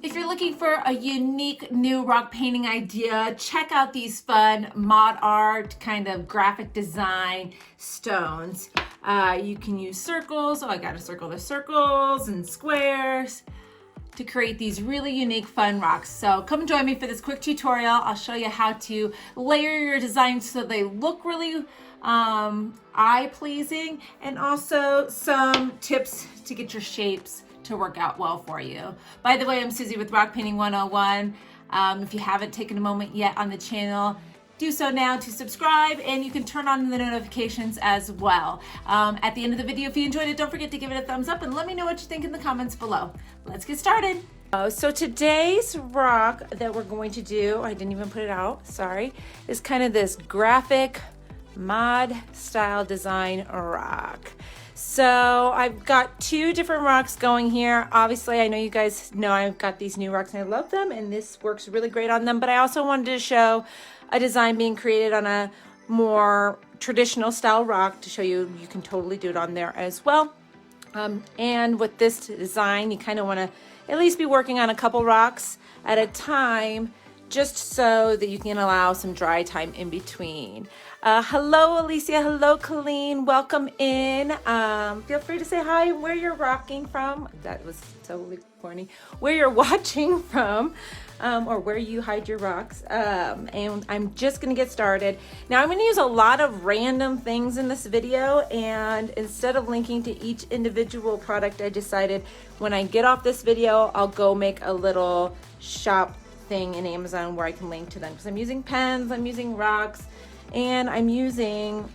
If you're looking for a unique new rock painting idea, check out these fun mod art kind of graphic design stones. You can use circles. Oh, I gotta circle the circles and squares to create these really unique fun rocks. So come join me for this quick tutorial. I'll show you how to layer your designs so they look really eye-pleasing, and also some tips to get your shapes to work out well for you. By the way, I'm Susie with Rock Painting 101. If you haven't taken a moment yet on the channel, do so now to subscribe, and you can turn on the notifications as well. At the end of the video, if you enjoyed it, don't forget to give it a thumbs up and let me know what you think in the comments below. Let's get started. So today's rock that we're going to do, I didn't even put it out, sorry, is kind of this graphic mod style design rock. So I've got two different rocks going here. Obviously, I know you guys know I've got these new rocks and I love them, and this works really great on them, but I also wanted to show a design being created on a more traditional style rock to show you you can totally do it on there as well. And with this design, you kind of want to at least be working on a couple rocks at a time, just so that you can allow some dry time in between. Hello, Alicia. Hello, Colleen. Welcome in. Feel free to say hi and where you're rocking from. That was totally corny. Where you're watching from, or where you hide your rocks. And I'm just going to get started. Now, I'm going to use a lot of random things in this video, and instead of linking to each individual product, I decided when I get off this video, I'll go make a little shop thing in Amazon where I can link to them, because I'm using pens, I'm using rocks, and I'm using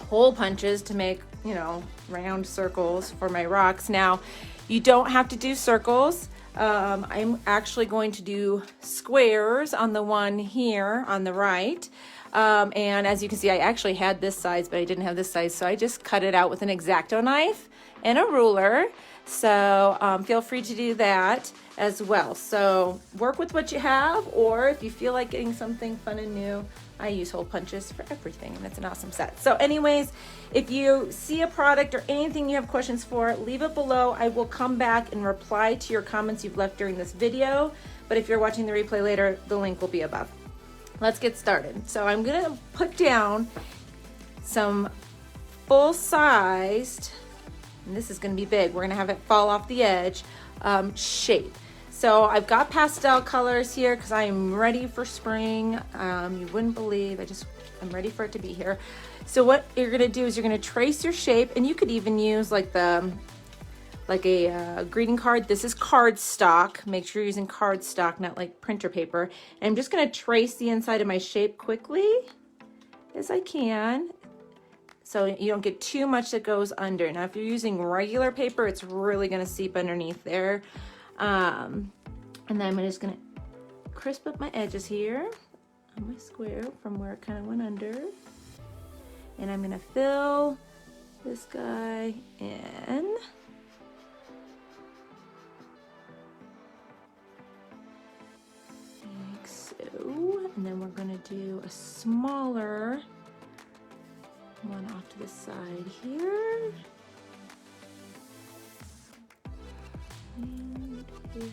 hole punches to make, you know, round circles for my rocks. Now, you don't have to do circles. I'm actually going to do squares on the one here on the right. And as you can see, I actually had this size, but I didn't have this size, so I just cut it out with an X-Acto knife and a ruler. So feel free to do that as well. So work with what you have, or if you feel like getting something fun and new, I use hole punches for everything, and it's an awesome set. So anyways, if you see a product or anything you have questions for, leave it below. I will come back and reply to your comments you've left during this video, but if you're watching the replay later, the link will be above. Let's get started. So I'm gonna put down some full-sized, and this is gonna be big, we're gonna have it fall off the edge, shape. So I've got pastel colors here because I'm ready for spring. You wouldn't believe, I'm ready for it to be here. So what you're gonna do is you're gonna trace your shape, and you could even use like a greeting card. This is cardstock. Make sure you're using cardstock, not like printer paper. And I'm just gonna trace the inside of my shape quickly as I can, so you don't get too much that goes under. Now, if you're using regular paper, it's really gonna seep underneath there. And then I'm just gonna crisp up my edges here on my square from where it kind of went under. And I'm gonna fill this guy in. Like so. And then we're gonna do a smaller one off to the side here. And here we go.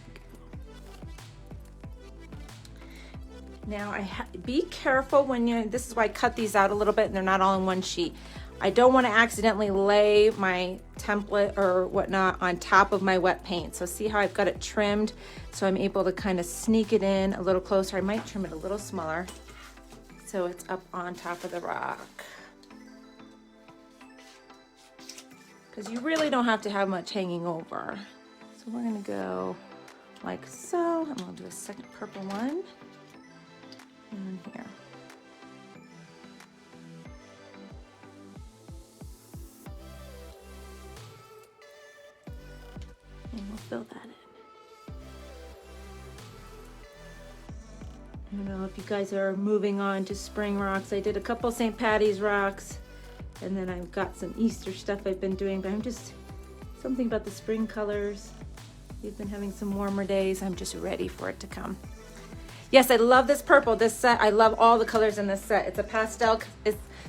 Now, be careful when this is why I cut these out a little bit and they're not all in one sheet. I don't want to accidentally lay my template or whatnot on top of my wet paint. So see how I've got it trimmed, so I'm able to kind of sneak it in a little closer. I might trim it a little smaller so it's up on top of the rock. Because you really don't have to have much hanging over. So we're gonna go like so, and we'll do a second purple one. And here. And we'll fill that in. I don't know if you guys are moving on to spring rocks. I did a couple St. Patty's rocks, and then I've got some Easter stuff I've been doing, but I'm just, something about the spring colors. We've been having some warmer days. I'm just ready for it to come. Yes, I love this purple, this set. I love all the colors in this set. It's a pastel.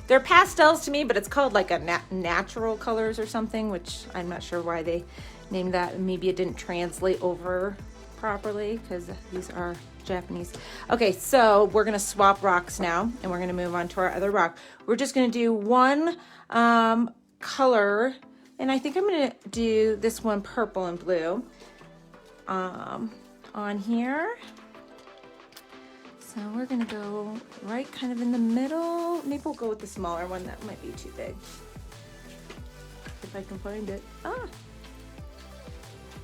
They're pastels to me, but it's called like a natural colors or something, which I'm not sure why they named that. Maybe it didn't translate over properly because these are Japanese. Okay, so we're gonna swap rocks now, and we're gonna move on to our other rock. We're just gonna do one color, and I think I'm gonna do this one purple and blue on here. So we're gonna go right kind of in the middle. Maybe we'll go with the smaller one. That might be too big. If I can find it.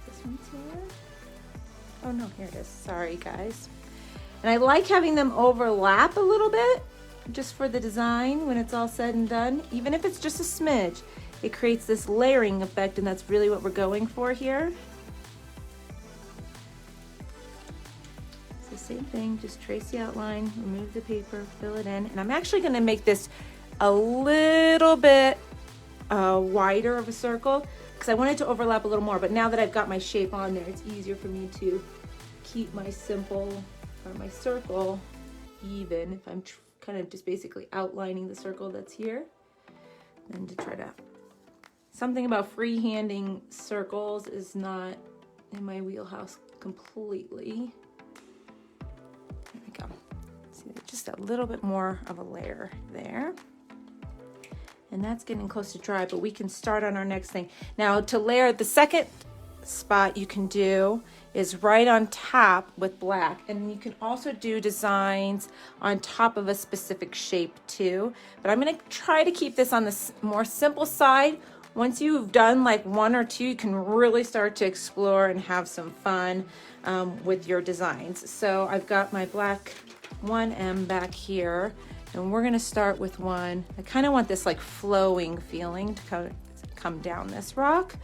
This one's here. Oh no, here it is. Sorry guys. And I like having them overlap a little bit just for the design when it's all said and done. Even if it's just a smidge, it creates this layering effect, and that's really what we're going for here. It's the same thing, just trace the outline, remove the paper, fill it in. And I'm actually gonna make this a little bit wider of a circle because I want it to overlap a little more, but now that I've got my shape on there, it's easier for me to keep my simple or my circle even if I'm kind of just basically outlining the circle that's here. And to try to, something about freehanding circles is not in my wheelhouse completely. There we go. See, just a little bit more of a layer there. And that's getting close to dry, but we can start on our next thing. Now to layer, the second spot you can do is right on top with black, and you can also do designs on top of a specific shape too. But I'm gonna try to keep this on the more simple side. Once you've done like one or two, you can really start to explore and have some fun with your designs. So I've got my black 1M back here. And we're gonna start with one. I kind of want this like flowing feeling to come down this rock.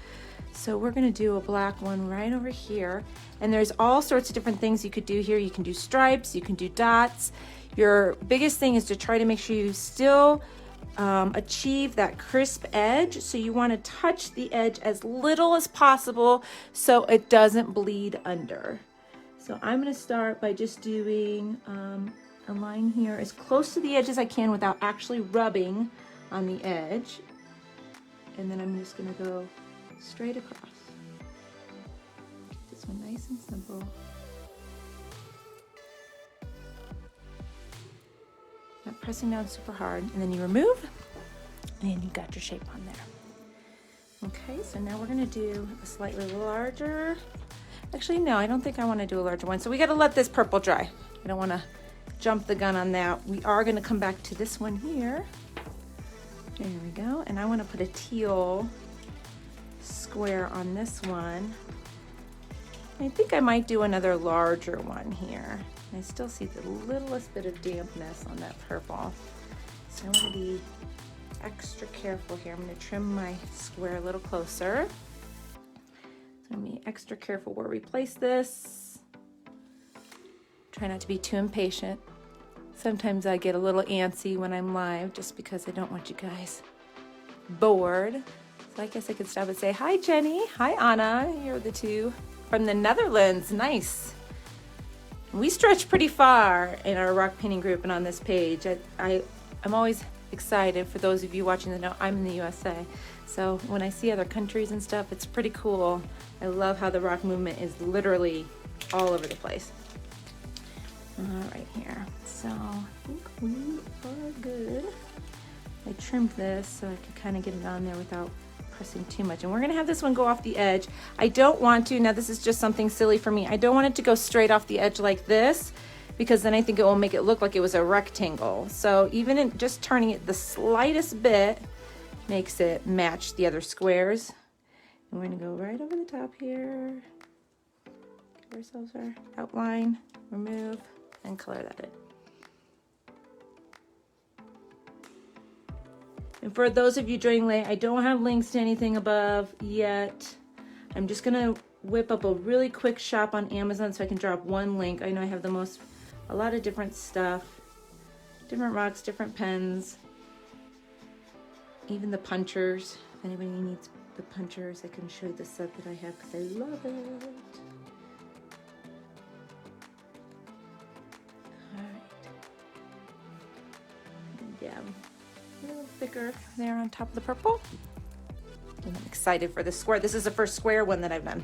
So we're gonna do a black one right over here. And there's all sorts of different things you could do here. You can do stripes, you can do dots. Your biggest thing is to try to make sure you still achieve that crisp edge. So you wanna touch the edge as little as possible so it doesn't bleed under. So I'm gonna start by just doing a line here as close to the edge as I can without actually rubbing on the edge. And then I'm just gonna go straight across. Keep this one nice and simple. Not pressing down super hard. And then you remove, and you got your shape on there. Okay, so now we're gonna do a slightly larger. Actually, no, I don't think I wanna do a larger one. So we gotta let this purple dry. I don't wanna jump the gun on that. We are going to come back to this one here. There we go. And I want to put a teal square on this one. I think I might do another larger one here. I still see the littlest bit of dampness on that purple. So I want to be extra careful here. I'm going to trim my square a little closer. So I'm going to be extra careful where we place this. Try not to be too impatient. Sometimes I get a little antsy when I'm live just because I don't want you guys bored. So I guess I could stop and say, hi Jenny, hi Anna, you're the two from the Netherlands, nice. We stretch pretty far in our rock painting group and on this page. I'm always excited for those of you watching that know I'm in the USA. So when I see other countries and stuff, it's pretty cool. I love how the rock movement is literally all over the place. Right here. So I think we are good. I trimmed this so I could kind of get it on there without pressing too much. And we're gonna have this one go off the edge. I don't want to, now this is just something silly for me, I don't want it to go straight off the edge like this because then I think it will make it look like it was a rectangle. So even in just turning it the slightest bit makes it match the other squares. And we're gonna go right over the top here. Give ourselves our outline, remove, and color that in. And for those of you joining late, I don't have links to anything above yet. I'm just gonna whip up a really quick shop on Amazon so I can drop one link. I know I have a lot of different stuff, different rocks, different pens, even the punchers. If anybody needs the punchers, I can show you the set that I have because I love it. Yeah, a little thicker there on top of the purple. And I'm excited for this square. This is the first square one that I've done.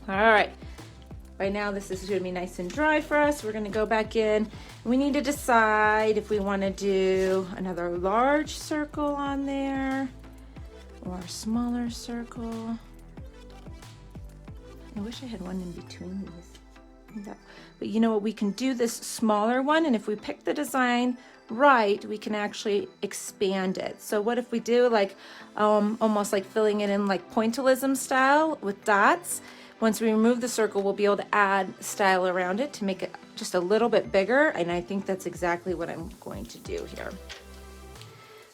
All right, By now this is gonna be nice and dry for us. We're gonna go back in. We need to decide if we wanna do another large circle on there or a smaller circle. I wish I had one in between these. But you know what, we can do this smaller one, and if we pick the design right, we can actually expand it. So what if we do like almost like filling it in like pointillism style with dots? Once we remove the circle, we'll be able to add style around it to make it just a little bit bigger, and I think that's exactly what I'm going to do here.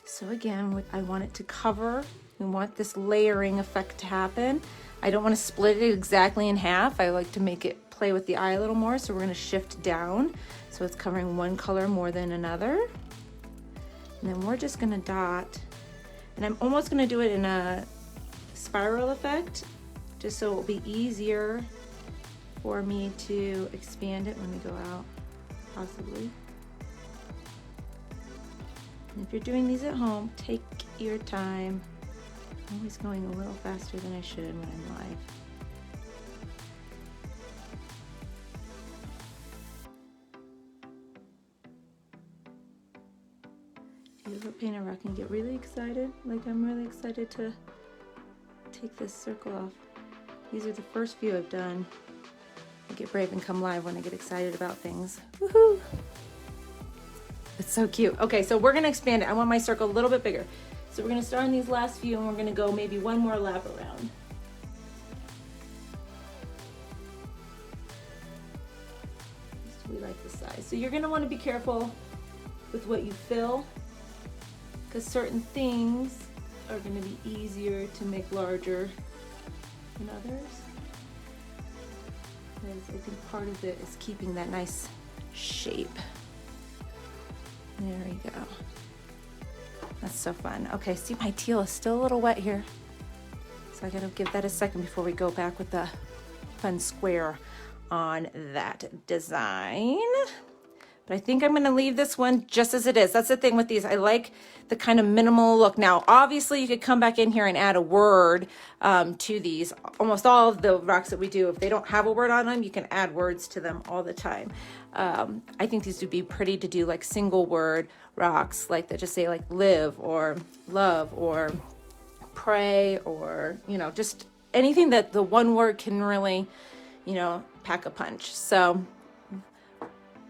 So again, I want it to cover. We want this layering effect to happen. I don't want to split it exactly in half. I like to make it play with the eye a little more, so we're going to shift down so it's covering one color more than another. And then we're just going to dot, and I'm almost going to do it in a spiral effect, just so it will be easier for me to expand it when we go out, possibly. And if you're doing these at home, take your time. I'm always going a little faster than I should when I'm live. Do you ever paint a rock and get really excited? Like I'm really excited to take this circle off. These are the first few I've done. I get brave and come live when I get excited about things. Woohoo! It's so cute. Okay, so we're gonna expand it. I want my circle a little bit bigger. So we're gonna start on these last few, and we're gonna go maybe one more lap around. We like the size. So you're gonna wanna be careful with what you fill, because certain things are gonna be easier to make larger than others. Because I think part of it is keeping that nice shape. There we go. That's so fun. Okay, see, my teal is still a little wet here, so I gotta give that a second before we go back with the fun square on that design. But I think I'm gonna leave this one just as it is. That's the thing with these. I like the kind of minimal look. Now, obviously you could come back in here and add a word to these. Almost all of the rocks that we do, if they don't have a word on them, you can add words to them all the time. I think these would be pretty to do like single word rocks, like that just say like live or love or pray, or, you know, just anything that the one word can really, you know, pack a punch. So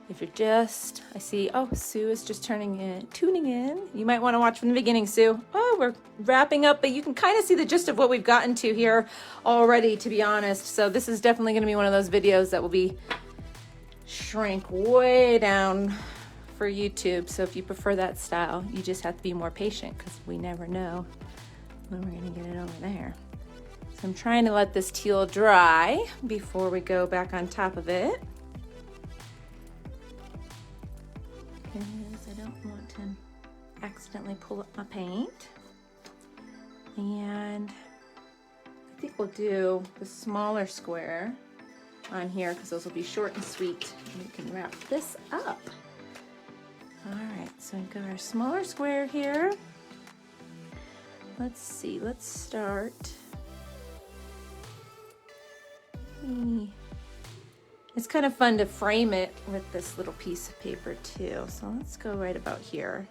if you're just, I see, oh, Sue is just tuning in. You might want to watch from the beginning, Sue. Oh, we're wrapping up, but you can kind of see the gist of what we've gotten to here already, to be honest. So this is definitely going to be one of those videos that will be shrink way down for YouTube. So if you prefer that style, you just have to be more patient, because we never know when we're going to get it over there. So I'm trying to let this teal dry before we go back on top of it, because I don't want to accidentally pull up my paint. And I think we'll do the smaller square on here, because those will be short and sweet, and we can wrap this up. All right, so we've got our smaller square here. Let's see, let's start. It's kind of fun to frame it with this little piece of paper too. So let's go right about here.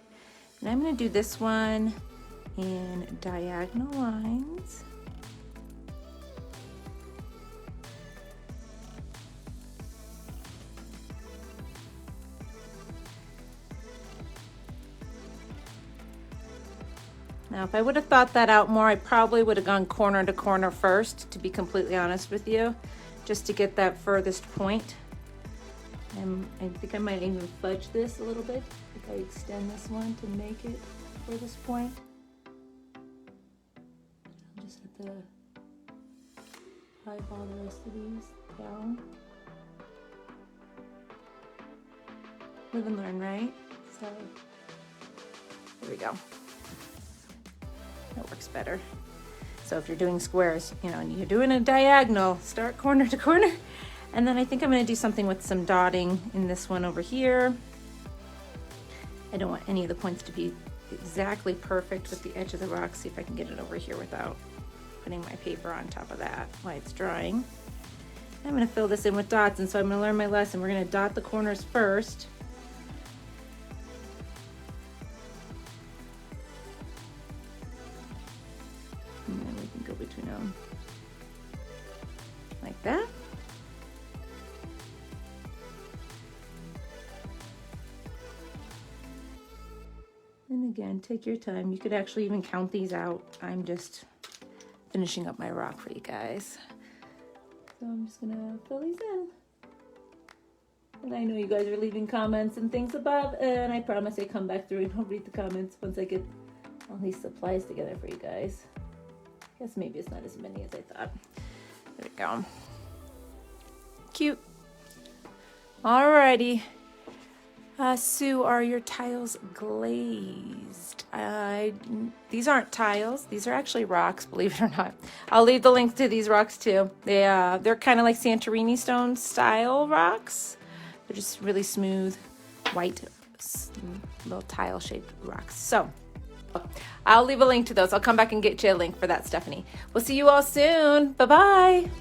And I'm going to do this one in diagonal lines. Now, if I would have thought that out more, I probably would have gone corner to corner first, to be completely honest with you, just to get that furthest point. I think I might even fudge this a little bit if I extend this one to make it furthest point. I'll just have to eyeball the rest of these down. Live and learn, right? So, there we go. That works better. So if you're doing squares, you know, and you're doing a diagonal, start corner to corner. And then I think I'm going to do something with some dotting in this one over here. I don't want any of the points to be exactly perfect with the edge of the rock. See if I can get it over here without putting my paper on top of that while it's drying. I'm gonna fill this in with dots, and so I'm gonna learn my lesson. We're gonna dot the corners first. And then we can go between them. Like that. And again, take your time. You could actually even count these out. I'm just finishing up my rock for you guys. So I'm just gonna fill these in. And I know you guys are leaving comments and things above, and I promise I come back through and I'll read the comments once I get all these supplies together for you guys. I guess maybe it's not as many as I thought. There we go. Cute. Alrighty. Sue, are your tiles glazed? These aren't tiles. These are actually rocks, believe it or not. I'll leave the link to these rocks too. They're kind of like Santorini stone style rocks. They're just really smooth, white, little tile shaped rocks. So I'll leave a link to those. I'll come back and get you a link for that, Stephanie. We'll see you all soon. Bye-bye.